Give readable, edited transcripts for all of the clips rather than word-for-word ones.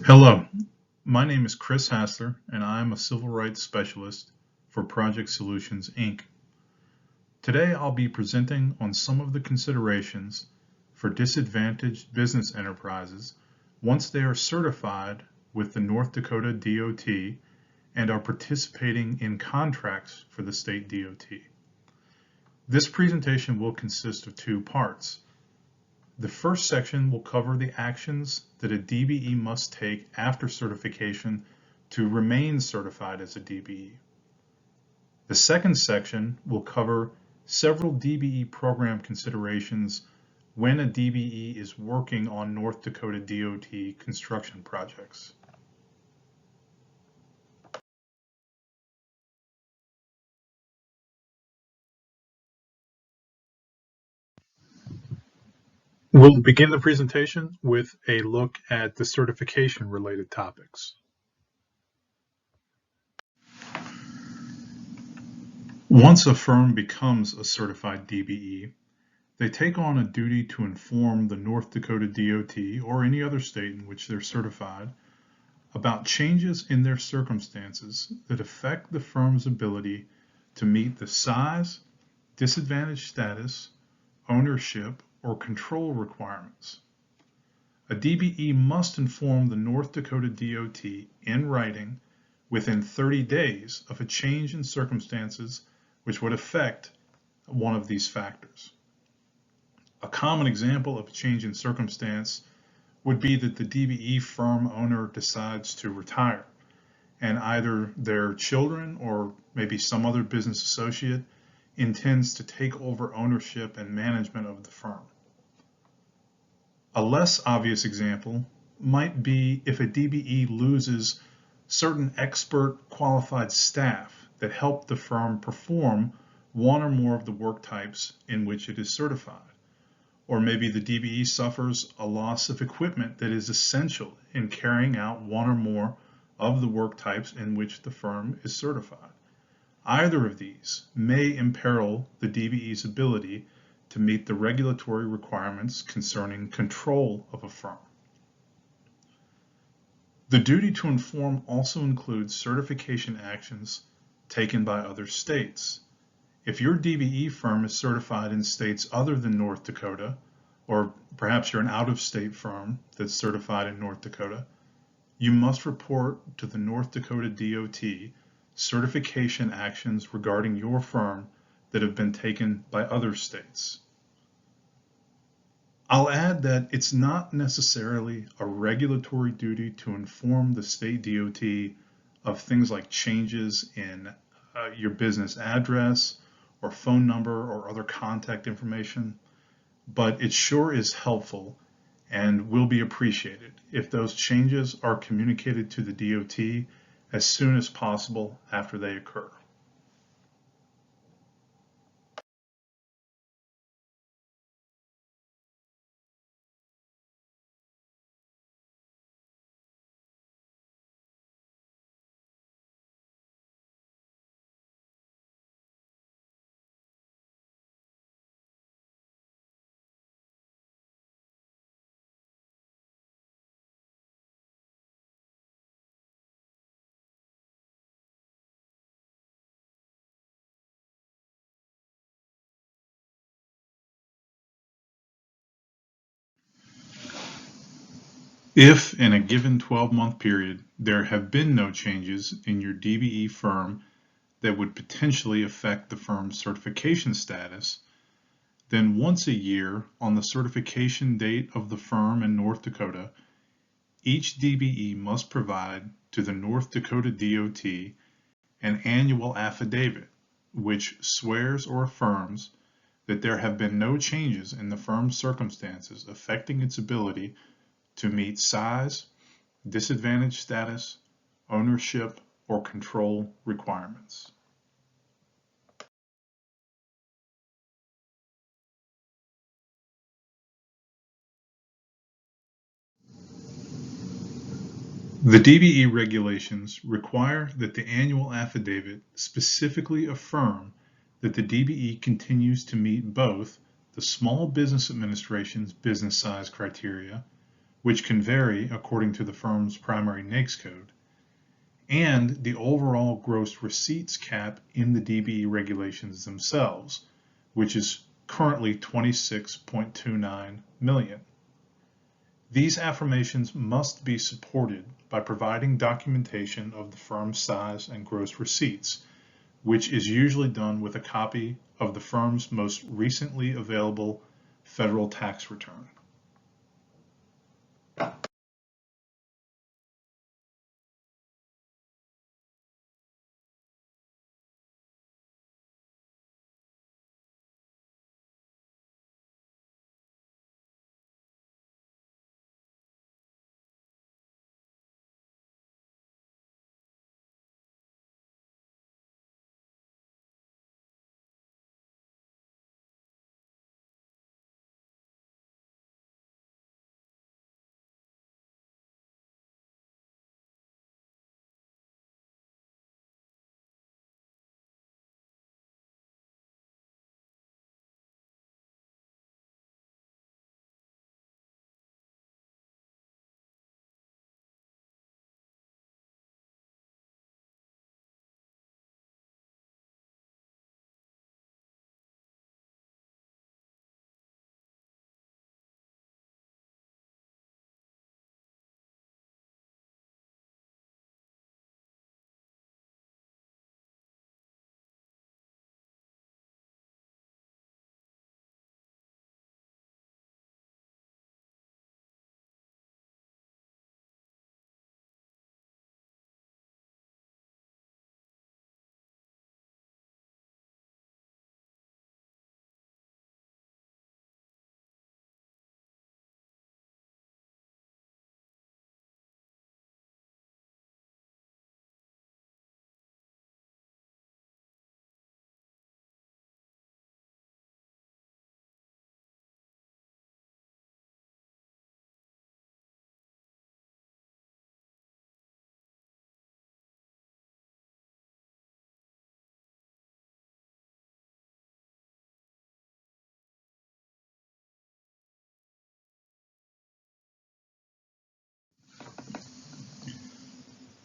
Hello, my name is Chris Hassler, and I am a Civil Rights Specialist for Project Solutions, Inc. Today I'll be presenting on some of the considerations for disadvantaged business enterprises once they are certified with the North Dakota DOT and are participating in contracts for the state DOT. This presentation will consist of two parts. The first section will cover the actions that a DBE must take after certification to remain certified as a DBE. The second section will cover several DBE program considerations when a DBE is working on North Dakota DOT construction projects. We'll begin the presentation with a look at the certification related topics. Once a firm becomes a certified DBE, they take on a duty to inform the North Dakota DOT or any other state in which they're certified about changes in their circumstances that affect the firm's ability to meet the size, disadvantaged status, ownership, or control requirements. A DBE must inform the North Dakota DOT in writing within 30 days of a change in circumstances which would affect one of these factors. A common example of a change in circumstance would be that the DBE firm owner decides to retire, and either their children or maybe some other business associate intends to take over ownership and management of the firm. A less obvious example might be if a DBE loses certain expert qualified staff that help the firm perform one or more of the work types in which it is certified. Or maybe the DBE suffers a loss of equipment that is essential in carrying out one or more of the work types in which the firm is certified. Either of these may imperil the DBE's ability to meet the regulatory requirements concerning control of a firm. The duty to inform also includes certification actions taken by other states. If your DBE firm is certified in states other than North Dakota, or perhaps you're an out-of-state firm that's certified in North Dakota, you must report to the North Dakota DOT certification actions regarding your firm that have been taken by other states. I'll add that it's not necessarily a regulatory duty to inform the state DOT of things like changes in your business address or phone number or other contact information, but it sure is helpful and will be appreciated if those changes are communicated to the DOT as soon as possible after they occur. If in a given 12-month period there have been no changes in your DBE firm that would potentially affect the firm's certification status, then once a year on the certification date of the firm in North Dakota, each DBE must provide to the North Dakota DOT an annual affidavit which swears or affirms that there have been no changes in the firm's circumstances affecting its ability to meet size, disadvantaged status, ownership, or control requirements. The DBE regulations require that the annual affidavit specifically affirm that the DBE continues to meet both the Small Business Administration's business size criteria, which can vary according to the firm's primary NAICS code, and the overall gross receipts cap in the DBE regulations themselves, which is currently 26.29 million. These affirmations must be supported by providing documentation of the firm's size and gross receipts, which is usually done with a copy of the firm's most recently available federal tax return.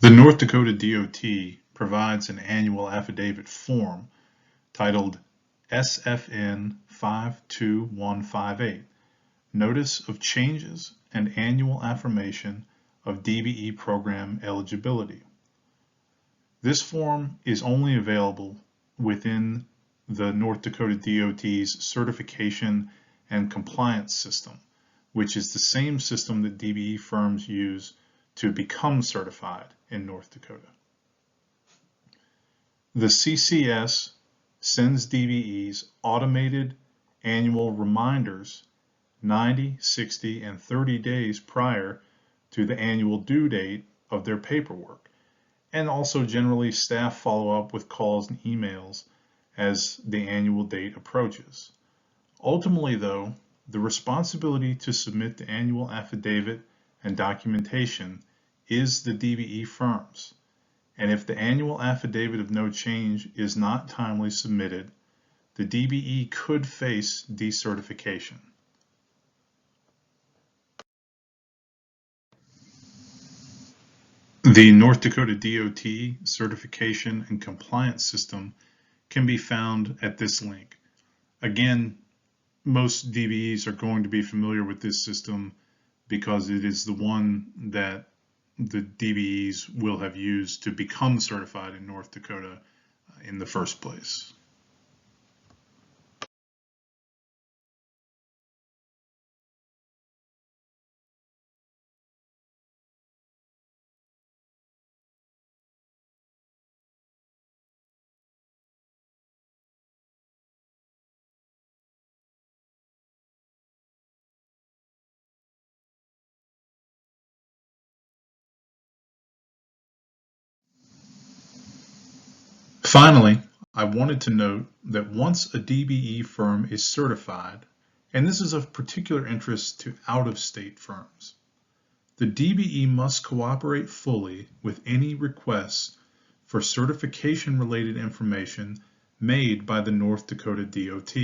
The North Dakota DOT provides an annual affidavit form titled SFN 52158, Notice of Changes and Annual Affirmation of DBE Program Eligibility. This form is only available within the North Dakota DOT's Certification and Compliance System, which is the same system that DBE firms use to become certified in North Dakota. The CCS sends DBEs automated annual reminders 90, 60, and 30 days prior to the annual due date of their paperwork, and also generally staff follow up with calls and emails as the annual date approaches. Ultimately, though, the responsibility to submit the annual affidavit and documentation is the DBE firm's, and if the annual affidavit of no change is not timely submitted, the DBE could face decertification. The North Dakota DOT Certification and Compliance System can be found at this link. Again, most DBEs are going to be familiar with this system because it is the one that the DBEs will have used to become certified in North Dakota in the first place. Finally, I wanted to note that once a DBE firm is certified, and this is of particular interest to out-of-state firms, the DBE must cooperate fully with any requests for certification-related information made by the North Dakota DOT.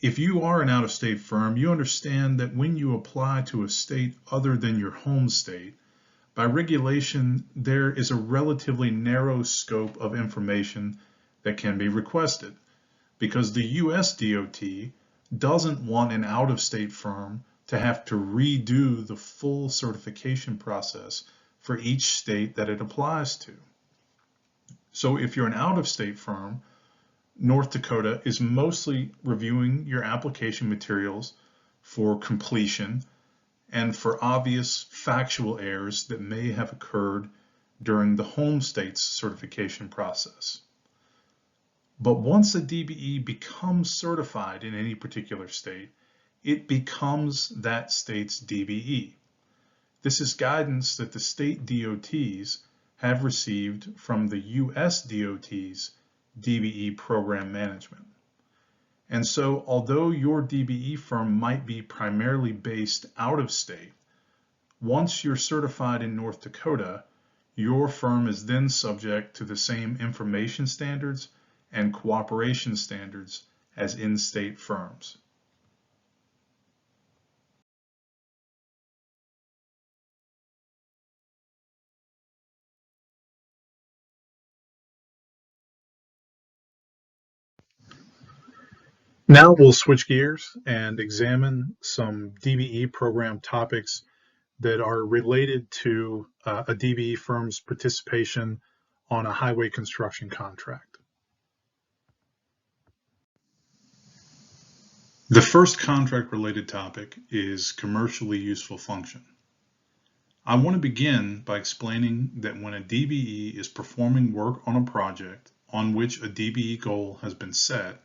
If you are an out-of-state firm, you understand that when you apply to a state other than your home state, by regulation, there is a relatively narrow scope of information that can be requested because the US DOT doesn't want an out-of-state firm to have to redo the full certification process for each state that it applies to. So if you're an out-of-state firm, North Dakota is mostly reviewing your application materials for completion and for obvious factual errors that may have occurred during the home state's certification process. But once a DBE becomes certified in any particular state, it becomes that state's DBE. This is guidance that the state DOTs have received from the US DOT's DBE program management. And so, although your DBE firm might be primarily based out of state, once you're certified in North Dakota, your firm is then subject to the same information standards and cooperation standards as in-state firms. Now we'll switch gears and examine some DBE program topics that are related to a DBE firm's participation on a highway construction contract. The first contract-related topic is commercially useful function. I want to begin by explaining that when a DBE is performing work on a project on which a DBE goal has been set,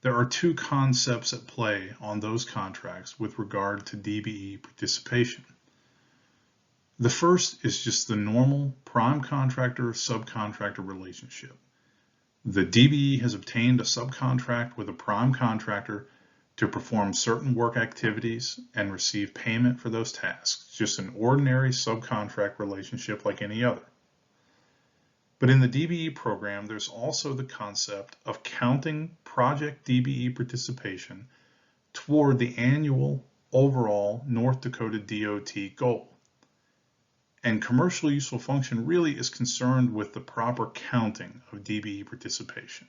there are two concepts at play on those contracts with regard to DBE participation. The first is just the normal prime contractor-subcontractor relationship. The DBE has obtained a subcontract with a prime contractor to perform certain work activities and receive payment for those tasks, just an ordinary subcontract relationship like any other. But in the DBE program, there's also the concept of counting project DBE participation toward the annual overall North Dakota DOT goal. And commercially useful function really is concerned with the proper counting of DBE participation.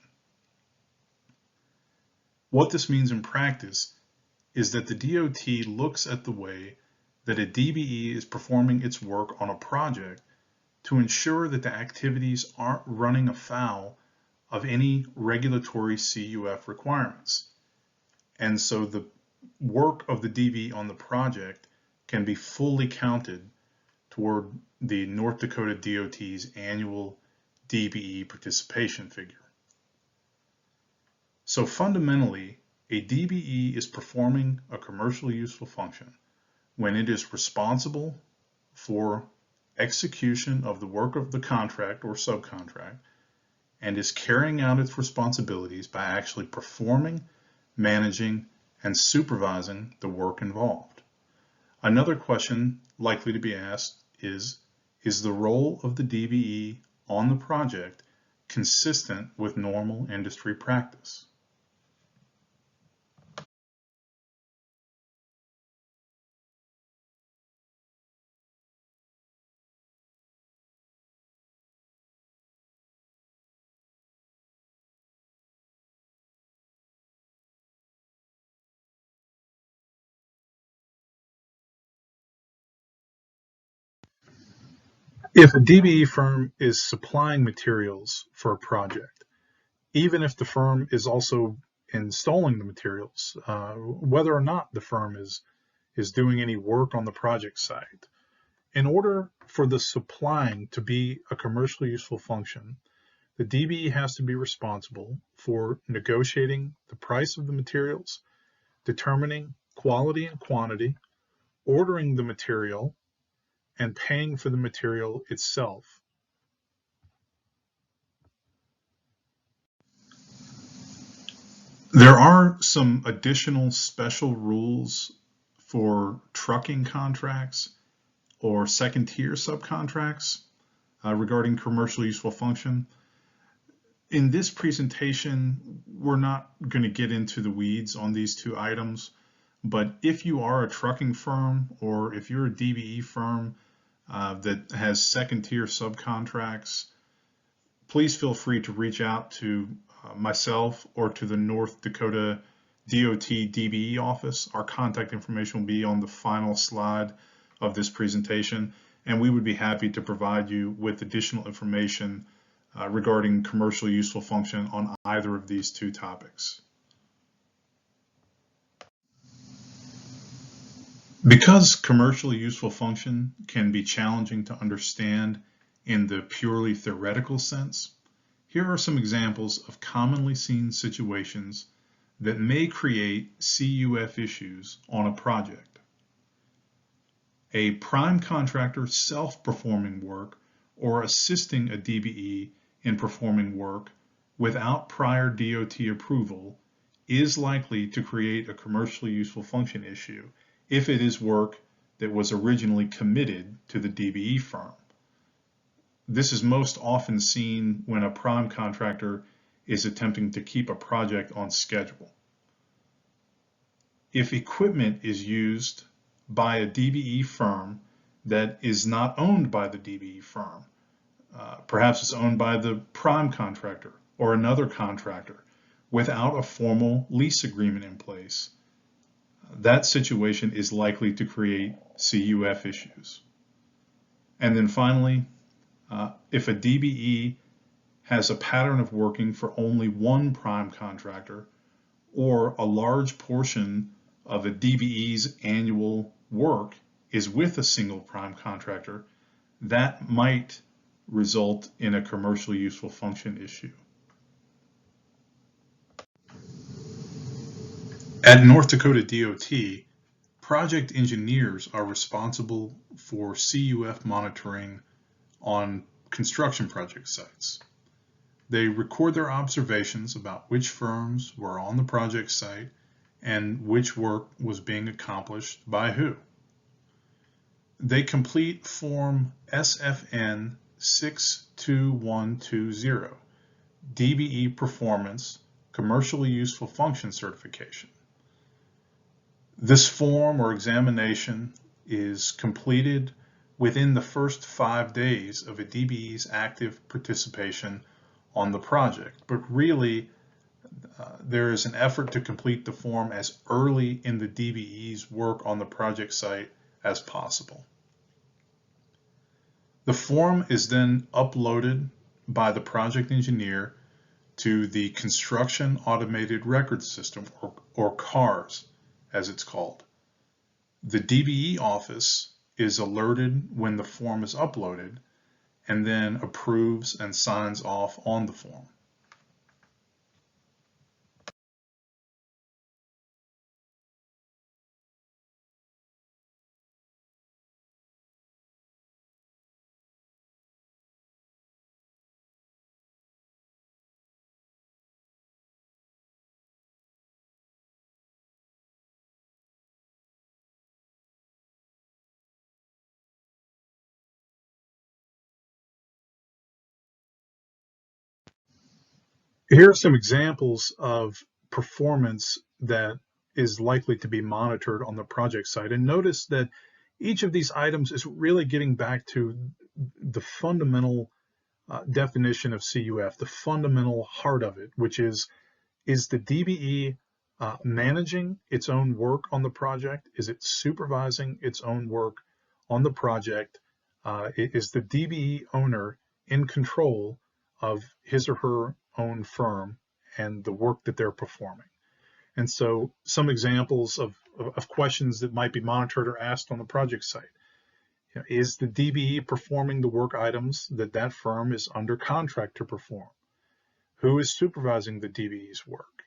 What this means in practice is that the DOT looks at the way that a DBE is performing its work on a project to ensure that the activities aren't running afoul of any regulatory CUF requirements. And so the work of the DBE on the project can be fully counted toward the North Dakota DOT's annual DBE participation figure. So fundamentally, a DBE is performing a commercially useful function when it is responsible for execution of the work of the contract or subcontract and is carrying out its responsibilities by actually performing, managing, and supervising the work involved. Another question likely to be asked is the role of the DBE on the project consistent with normal industry practice? If a DBE firm is supplying materials for a project, even if the firm is also installing the materials, whether or not the firm is doing any work on the project site, in order for the supplying to be a commercially useful function, the DBE has to be responsible for negotiating the price of the materials, determining quality and quantity, ordering the material, and paying for the material itself. There are some additional special rules for trucking contracts or second tier subcontracts regarding commercially useful function. In this presentation, we're not going to get into the weeds on these two items, but if you are a trucking firm or if you're a DBE firm that has second-tier subcontracts, please feel free to reach out to myself or to the North Dakota DOT DBE office. Our contact information will be on the final slide of this presentation, and we would be happy to provide you with additional information regarding commercial useful function on either of these two topics. Because commercially useful function can be challenging to understand in the purely theoretical sense, here are some examples of commonly seen situations that may create CUF issues on a project. A prime contractor self-performing work or assisting a DBE in performing work without prior DOT approval is likely to create a commercially useful function issue if it is work that was originally committed to the DBE firm. This is most often seen when a prime contractor is attempting to keep a project on schedule. If equipment is used by a DBE firm that is not owned by the DBE firm, perhaps it's owned by the prime contractor or another contractor without a formal lease agreement in place, that situation is likely to create CUF issues. And then finally, if a DBE has a pattern of working for only one prime contractor, or a large portion of a DBE's annual work is with a single prime contractor, that might result in a commercially useful function issue. At North Dakota DOT, project engineers are responsible for CUF monitoring on construction project sites. They record their observations about which firms were on the project site and which work was being accomplished by who. They complete Form SFN 62120, DBE Performance Commercially Useful Function Certification. This form or examination is completed within the first 5 days of a DBE's active participation on the project, but really there is an effort to complete the form as early in the DBE's work on the project site as possible. The form is then uploaded by the project engineer to the Construction Automated Record System, or CARS, as it's called. The DBE office is alerted when the form is uploaded and then approves and signs off on the form. Here are some examples of performance that is likely to be monitored on the project site. And notice that each of these items is really getting back to the fundamental definition of CUF, the fundamental heart of it, which is the DBE managing its own work on the project? Is it supervising its own work on the project? Is the DBE owner in control of his or her own firm and the work that they're performing? And so some examples of questions that might be monitored or asked on the project site. Is the DBE performing the work items that that firm is under contract to perform? Who is supervising the DBE's work?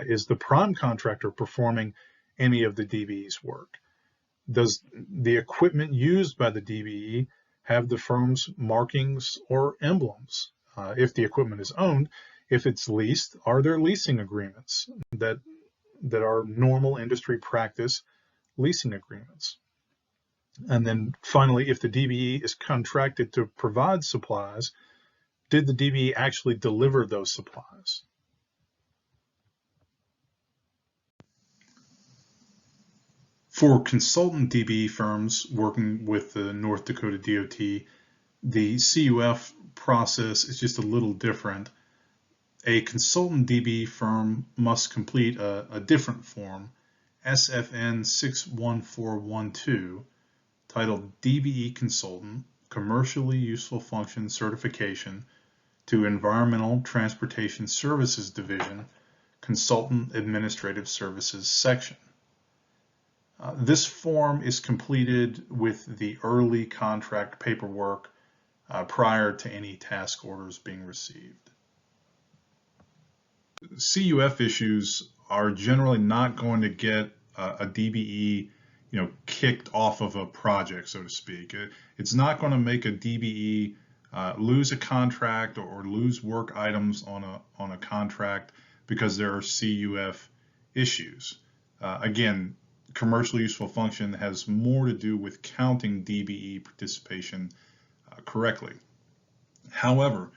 Is the prime contractor performing any of the DBE's work? Does the equipment used by the DBE have the firm's markings or emblems? If the equipment is owned, if it's leased, are there leasing agreements that are normal industry practice leasing agreements? And then finally, if the DBE is contracted to provide supplies, did the DBE actually deliver those supplies? For consultant DBE firms working with the North Dakota DOT, the CUF process is just a little different. A consultant DBE firm must complete a different form, SFN 61412, titled DBE Consultant, Commercially Useful Function Certification to Environmental Transportation Services Division, Consultant Administrative Services Section. This form is completed with the early contract paperwork prior to any task orders being received. CUF issues are generally not going to get a DBE kicked off of a project, so to speak. It's not going to make a DBE lose a contract or lose work items on a contract because there are CUF issues. Again, commercially useful function has more to do with counting DBE participation correctly. However,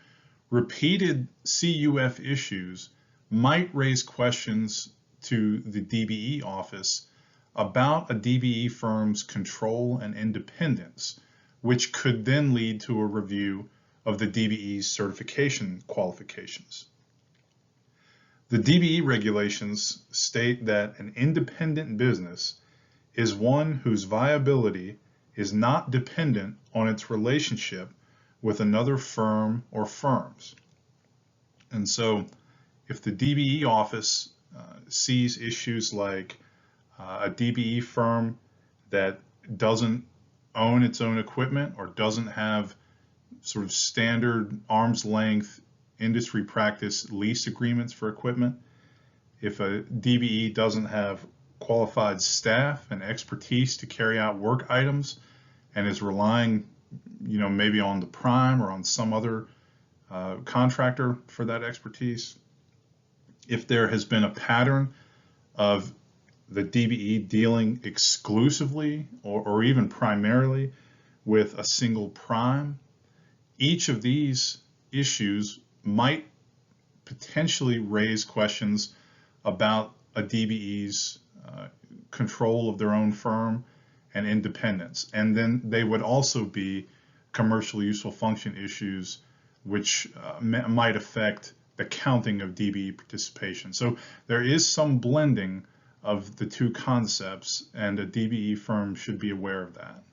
repeated CUF issues might raise questions to the DBE office about a DBE firm's control and independence, which could then lead to a review of the DBE's certification qualifications. The DBE regulations state that an independent business is one whose viability is not dependent on its relationship with another firm or firms. And so if the DBE office sees issues like a DBE firm that doesn't own its own equipment or doesn't have sort of standard arm's length industry practice lease agreements for equipment, if a DBE doesn't have qualified staff and expertise to carry out work items and is relying maybe on the prime or on some other contractor for that expertise, if there has been a pattern of the DBE dealing exclusively or even primarily with a single prime, each of these issues might potentially raise questions about a DBE's control of their own firm and independence. And then they would also be commercially useful function issues which might affect the counting of DBE participation. So there is some blending of the two concepts, and a DBE firm should be aware of that.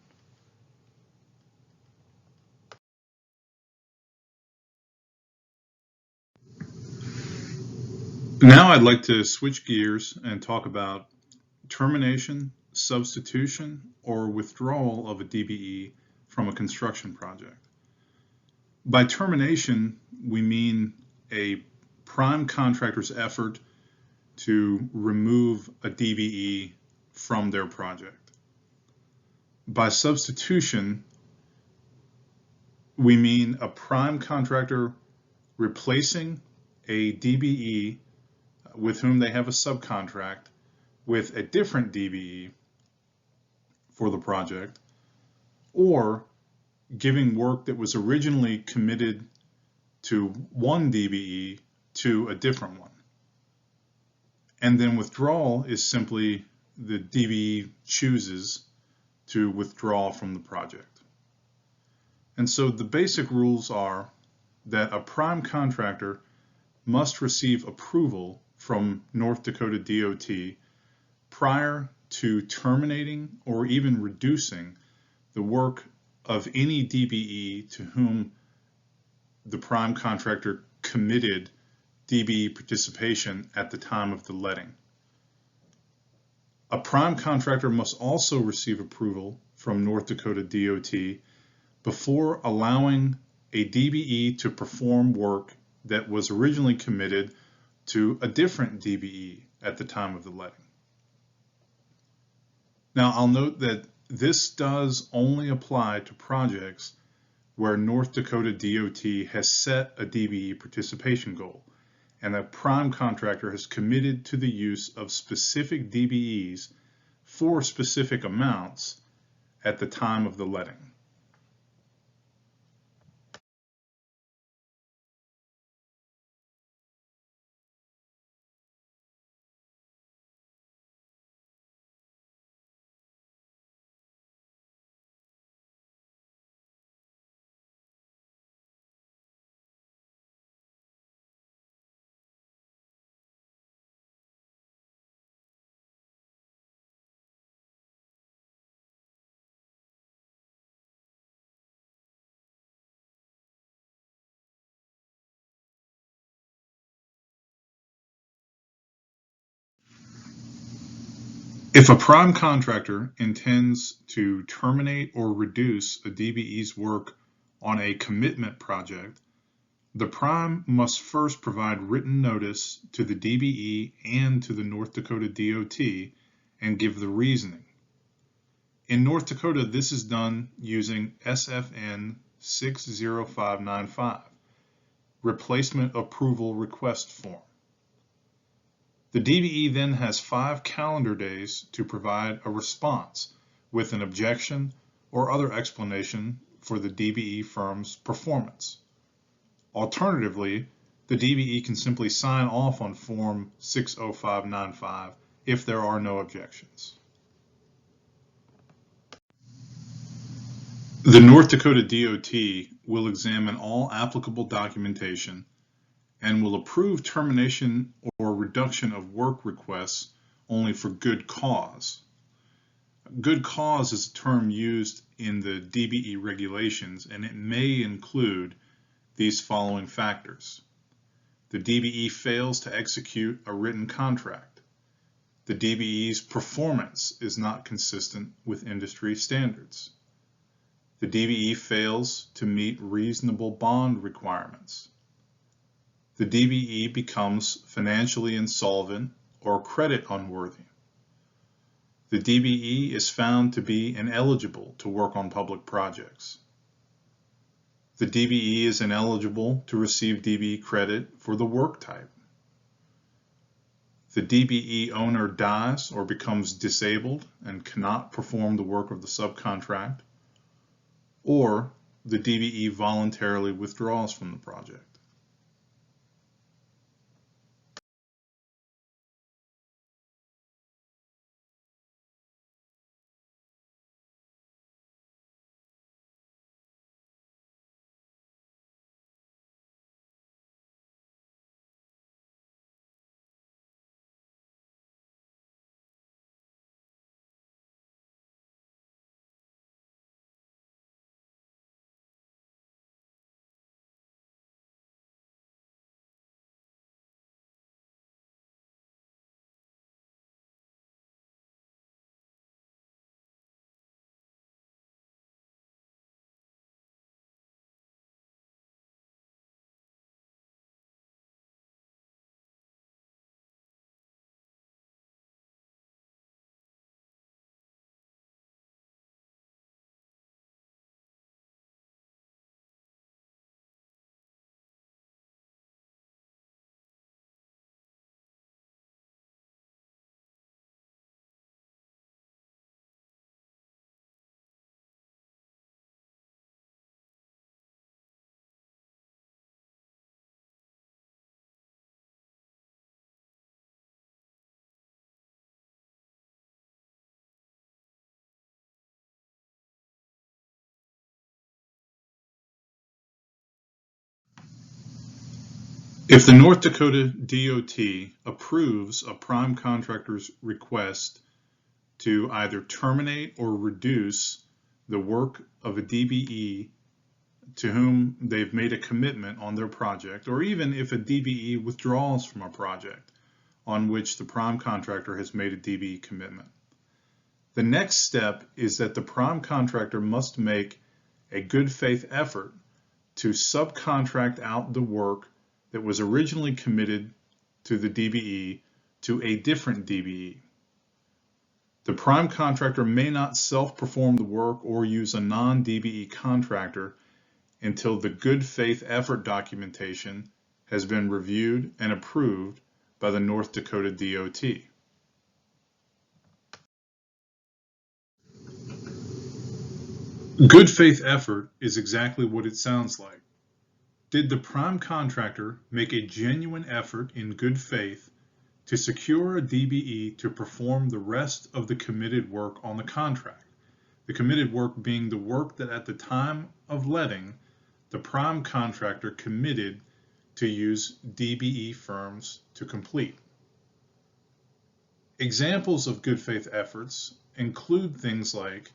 Now I'd like to switch gears and talk about termination, substitution, or withdrawal of a DBE from a construction project. By termination, we mean a prime contractor's effort to remove a DBE from their project. By substitution, we mean a prime contractor replacing a DBE with whom they have a subcontract with a different DBE for the project, or giving work that was originally committed to one DBE to a different one. And then withdrawal is simply the DBE chooses to withdraw from the project. And so the basic rules are that a prime contractor must receive approval from North Dakota DOT prior to terminating or even reducing the work of any DBE to whom the prime contractor committed DBE participation at the time of the letting. A prime contractor must also receive approval from North Dakota DOT before allowing a DBE to perform work that was originally committed to a different DBE at the time of the letting. Now, I'll note that this does only apply to projects where North Dakota DOT has set a DBE participation goal, and a prime contractor has committed to the use of specific DBEs for specific amounts at the time of the letting. If a prime contractor intends to terminate or reduce a DBE's work on a commitment project, the prime must first provide written notice to the DBE and to the North Dakota DOT and give the reasoning. In North Dakota, this is done using SFN 60595, Replacement Approval Request Form. The DBE then has 5 calendar days to provide a response with an objection or other explanation for the DBE firm's performance. Alternatively, the DBE can simply sign off on Form 60595 if there are no objections. The North Dakota DOT will examine all applicable documentation and will approve termination or reduction of work requests only for good cause. Good cause is a term used in the DBE regulations, and it may include these following factors. The DBE fails to execute a written contract. The DBE's performance is not consistent with industry standards. The DBE fails to meet reasonable bond requirements. The DBE becomes financially insolvent or credit unworthy. The DBE is found to be ineligible to work on public projects. The DBE is ineligible to receive DBE credit for the work type. The DBE owner dies or becomes disabled and cannot perform the work of the subcontract, or the DBE voluntarily withdraws from the project. If the North Dakota DOT approves a prime contractor's request to either terminate or reduce the work of a DBE to whom they've made a commitment on their project, or even if a DBE withdraws from a project on which the prime contractor has made a DBE commitment, the next step is that the prime contractor must make a good faith effort to subcontract out the work that was originally committed to the DBE to a different DBE. The prime contractor may not self-perform the work or use a non-DBE contractor until the good faith effort documentation has been reviewed and approved by the North Dakota DOT. Good faith effort is exactly what it sounds like. Did the prime contractor make a genuine effort in good faith to secure a DBE to perform the rest of the committed work on the contract? The committed work being the work that at the time of letting, the prime contractor committed to use DBE firms to complete. Examples of good faith efforts include things like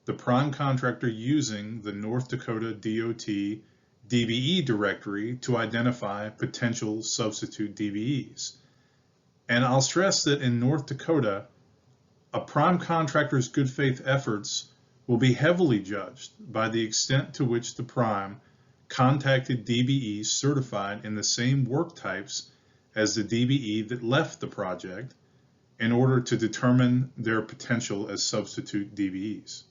the prime contractor using the North Dakota DOT DBE directory to identify potential substitute DBEs. And I'll stress that in North Dakota, A prime contractor's good faith efforts will be heavily judged by the extent to which the prime contacted DBEs certified in the same work types as the DBE that left the project in order to determine their potential as substitute DBEs.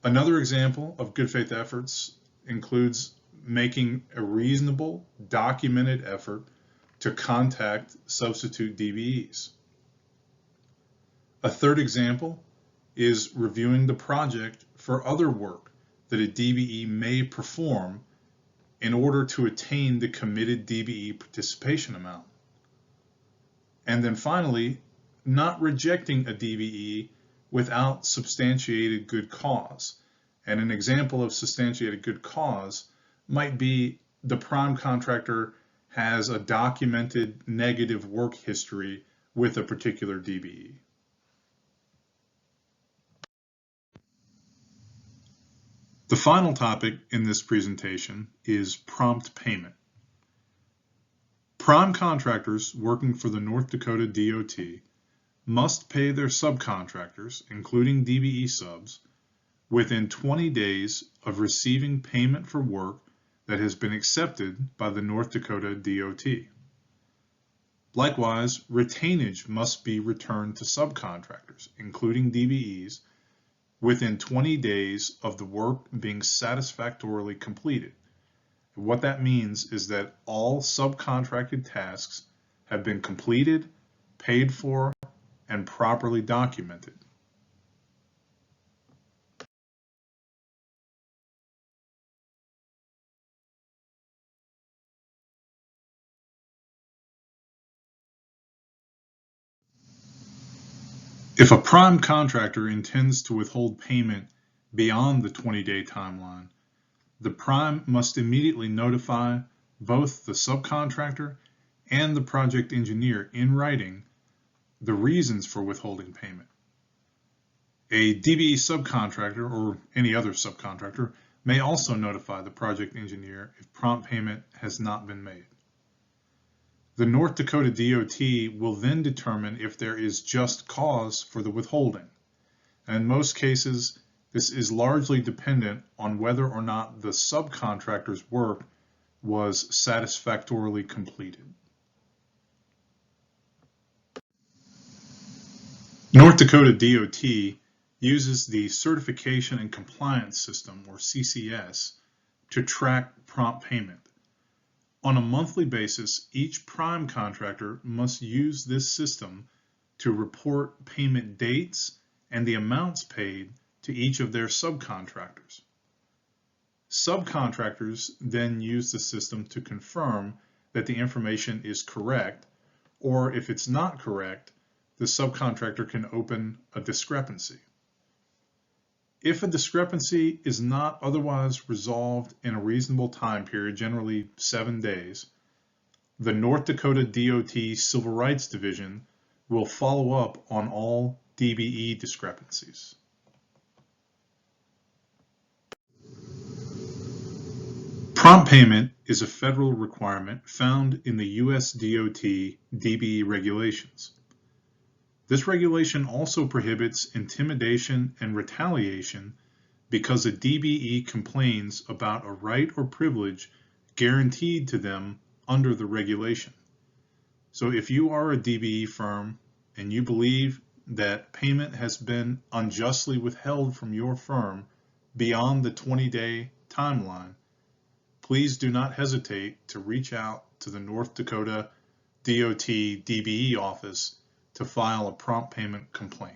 Another example of good faith efforts includes making a reasonable, documented effort to contact substitute DBEs. A third example is reviewing the project for other work that a DBE may perform in order to attain the committed DBE participation amount. And then finally, not rejecting a DBE without substantiated good cause. And an example of substantiated good cause might be the prime contractor has a documented negative work history with a particular DBE. The final topic in this presentation is prompt payment. Prime contractors working for the North Dakota DOT must pay their subcontractors, including DBE subs, within 20 days of receiving payment for work that has been accepted by the North Dakota DOT. Likewise, retainage must be returned to subcontractors, including DBEs, within 20 days of the work being satisfactorily completed. What that means is that all subcontracted tasks have been completed, paid for, and properly documented. If a prime contractor intends to withhold payment beyond the 20-day timeline, the prime must immediately notify both the subcontractor and the project engineer in writing the reasons for withholding payment. A DBE subcontractor or any other subcontractor may also notify the project engineer if prompt payment has not been made. The North Dakota DOT will then determine if there is just cause for the withholding. And in most cases, this is largely dependent on whether or not the subcontractor's work was satisfactorily completed. North Dakota DOT uses the Certification and Compliance System, or CCS, to track prompt payment. On a monthly basis, each prime contractor must use this system to report payment dates and the amounts paid to each of their subcontractors. Subcontractors then use the system to confirm that the information is correct, or if it's not correct, the subcontractor can open a discrepancy. If a discrepancy is not otherwise resolved in a reasonable time period, generally 7 days, the North Dakota DOT Civil Rights Division will follow up on all DBE discrepancies. Prompt payment is a federal requirement found in the U.S. DOT DBE regulations. This regulation also prohibits intimidation and retaliation because a DBE complains about a right or privilege guaranteed to them under the regulation. So if you are a DBE firm and you believe that payment has been unjustly withheld from your firm beyond the 20-day timeline, please do not hesitate to reach out to the North Dakota DOT DBE office to file a prompt payment complaint.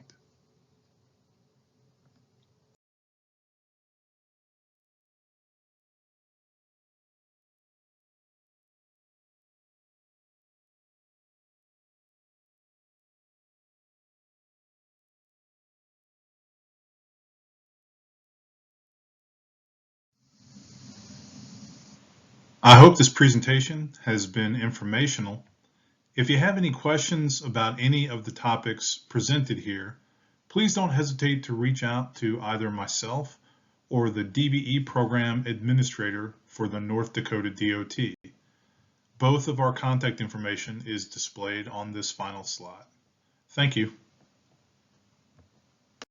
I hope this presentation has been informational. If you have any questions about any of the topics presented here, please don't hesitate to reach out to either myself or the DBE Program Administrator for the North Dakota DOT. Both of our contact information is displayed on this final slide. Thank you.